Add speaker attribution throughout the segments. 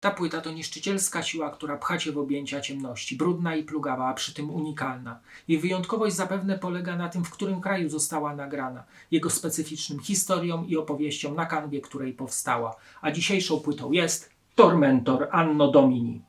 Speaker 1: Ta płyta to niszczycielska siła, która pcha cię w objęcia ciemności, brudna i plugawa, a przy tym unikalna. Jej wyjątkowość zapewne polega na tym, w którym kraju została nagrana, jego specyficznym historią i opowieścią na kanwie, której powstała. A dzisiejszą płytą jest Tormentor Anno Domini.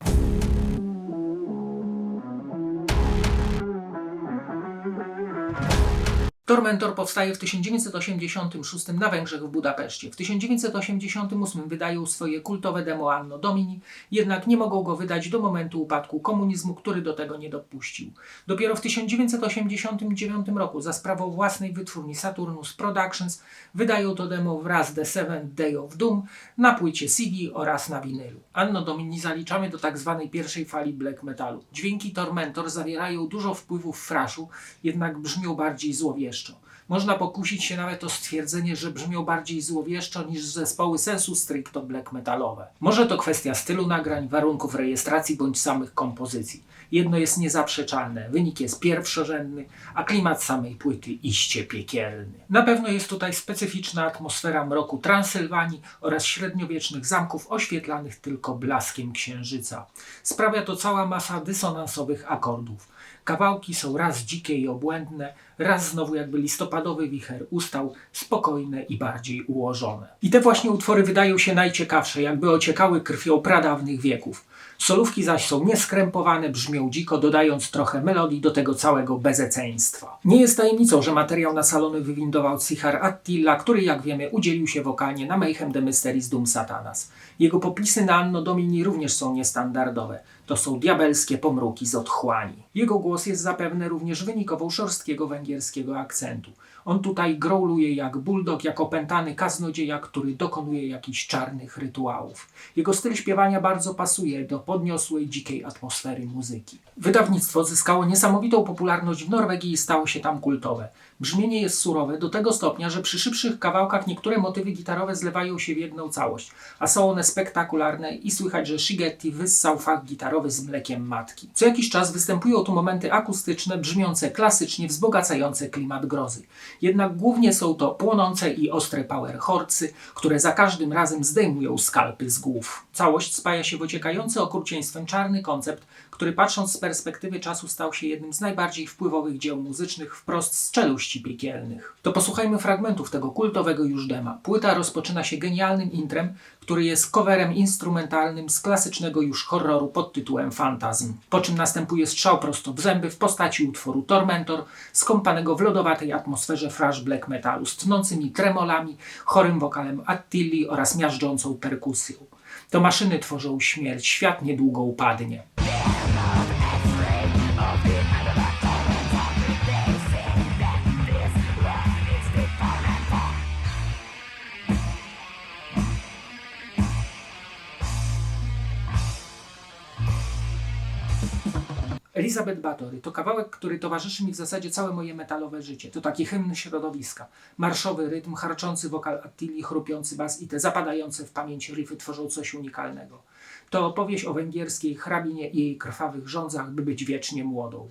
Speaker 1: Tormentor powstaje w 1986 na Węgrzech w Budapeszcie. W 1988 wydają swoje kultowe demo Anno Domini, jednak nie mogą go wydać do momentu upadku komunizmu, który do tego nie dopuścił. Dopiero w 1989 roku za sprawą własnej wytwórni Saturnus Productions wydają to demo wraz The Seventh Day of Doom na płycie CD oraz na winylu. Anno Domini zaliczamy do tzw. pierwszej fali black metalu. Dźwięki Tormentor zawierają dużo wpływów thrashu, jednak brzmią bardziej złowieszczo. Można pokusić się nawet o stwierdzenie, że brzmią bardziej złowieszczo niż zespoły sensu stricto black metalowe. Może to kwestia stylu nagrań, warunków rejestracji bądź samych kompozycji. Jedno jest niezaprzeczalne, wynik jest pierwszorzędny, a klimat samej płyty iście piekielny. Na pewno jest tutaj specyficzna atmosfera mroku Transylwanii oraz średniowiecznych zamków oświetlanych tylko blaskiem księżyca. Sprawia to cała masa dysonansowych akordów. Kawałki są raz dzikie i obłędne, raz znowu jakby listopadowy wicher ustał, spokojne i bardziej ułożone. I te właśnie utwory wydają się najciekawsze, jakby ociekały krwią pradawnych wieków. Solówki zaś są nieskrępowane, brzmią dziko, dodając trochę melodii do tego całego bezeceństwa. Nie jest tajemnicą, że materiał na salony wywindował Cihar Attila, który jak wiemy udzielił się wokalnie na Mayhem The Mysteries Doom Satanas. Jego popisy na Anno Domini również są niestandardowe. To są diabelskie pomruki z otchłani. Jego głos jest zapewne również wynikową szorstkiego węgierskiego akcentu. On tutaj growluje jak bulldog, jak opętany kaznodzieja, który dokonuje jakichś czarnych rytuałów. Jego styl śpiewania bardzo pasuje do podniosłej, dzikiej atmosfery muzyki. Wydawnictwo zyskało niesamowitą popularność w Norwegii i stało się tam kultowe. Brzmienie jest surowe do tego stopnia, że przy szybszych kawałkach niektóre motywy gitarowe zlewają się w jedną całość, a są one spektakularne i słychać, że Shigetti wyssał fach gitarowy z mlekiem matki. Co jakiś czas występują tu momenty akustyczne, brzmiące klasycznie, wzbogacające klimat grozy. Jednak głównie są to płonące i ostre power chordsy, które za każdym razem zdejmują skalpy z głów. Całość spaja się w ociekający okrucieństwem czarny koncept, który patrząc z perspektywy czasu stał się jednym z najbardziej wpływowych dzieł muzycznych wprost z czeluści piekielnych. To posłuchajmy fragmentów tego kultowego już dema. Płyta rozpoczyna się genialnym intrem, który jest coverem instrumentalnym z klasycznego już horroru pod tytułem Phantasm. Po czym następuje strzał prosto w zęby w postaci utworu Tormentor, skąpanego w lodowatej atmosferze thrash black metalu z tnącymi tremolami, chorym wokalem Attilli oraz miażdżącą perkusją. To maszyny tworzą śmierć, świat niedługo upadnie. Elizabeth Bathory to kawałek, który towarzyszy mi w zasadzie całe moje metalowe życie. To taki hymn środowiska. Marszowy rytm, harczący wokal Attilli, chrupiący bas i te zapadające w pamięć riffy tworzą coś unikalnego. To opowieść o węgierskiej hrabinie i jej krwawych rządzach, by być wiecznie młodą.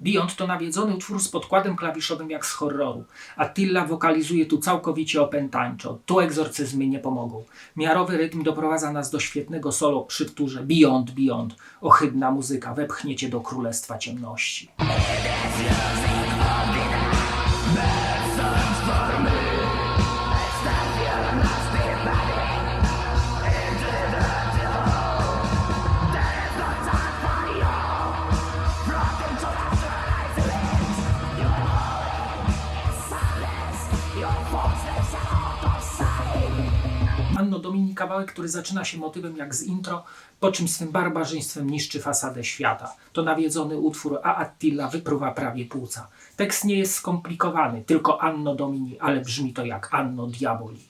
Speaker 1: Beyond to nawiedzony utwór z podkładem klawiszowym jak z horroru. Attila wokalizuje tu całkowicie opętańczo. Tu egzorcyzmy nie pomogą. Miarowy rytm doprowadza nas do świetnego solo przy wtórze Beyond, Beyond. Ohydna muzyka wepchnie cię do królestwa ciemności. Anno Domini kawałek, który zaczyna się motywem jak z intro, po czym swym barbarzyństwem niszczy fasadę świata. To nawiedzony utwór, a Attila wypruwa prawie płuca. Tekst nie jest skomplikowany, tylko Anno Domini, ale brzmi to jak Anno Diaboli.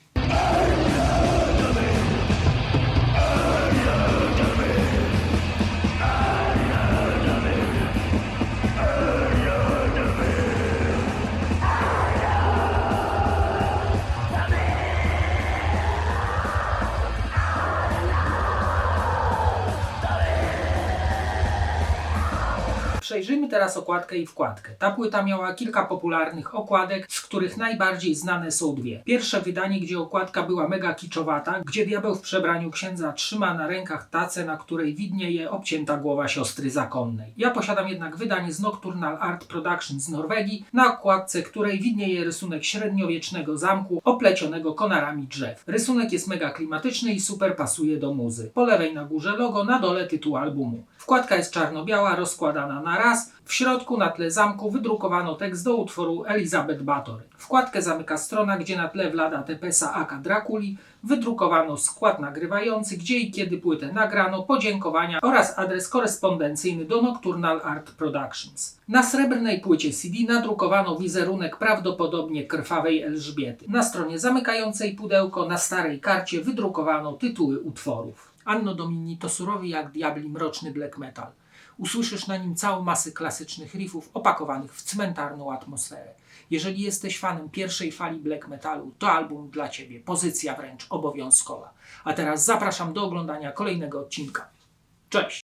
Speaker 1: Przejrzyjmy teraz okładkę i wkładkę. Ta płyta miała kilka popularnych okładek, z których najbardziej znane są dwie. Pierwsze wydanie, gdzie okładka była mega kiczowata, gdzie diabeł w przebraniu księdza trzyma na rękach tacę, na której widnieje obcięta głowa siostry zakonnej. Ja posiadam jednak wydanie z Nocturnal Art Production z Norwegii, na okładce której widnieje rysunek średniowiecznego zamku oplecionego konarami drzew. Rysunek jest mega klimatyczny i super pasuje do muzy. Po lewej na górze logo, na dole tytuł albumu. Wkładka jest czarno-biała, rozkładana na raz. W środku na tle zamku wydrukowano tekst do utworu Elizabeth Báthory. Wkładkę zamyka strona, gdzie na tle Vlada Tepesa aka Drakuli wydrukowano skład nagrywający, gdzie i kiedy płytę nagrano, podziękowania oraz adres korespondencyjny do Nocturnal Art Productions. Na srebrnej płycie CD nadrukowano wizerunek prawdopodobnie krwawej Elżbiety. Na stronie zamykającej pudełko na starej karcie wydrukowano tytuły utworów. Anno Domini to surowy jak diabli mroczny black metal. Usłyszysz na nim całą masę klasycznych riffów opakowanych w cmentarną atmosferę. Jeżeli jesteś fanem pierwszej fali black metalu, to album dla Ciebie, pozycja wręcz obowiązkowa. A teraz zapraszam do oglądania kolejnego odcinka. Cześć!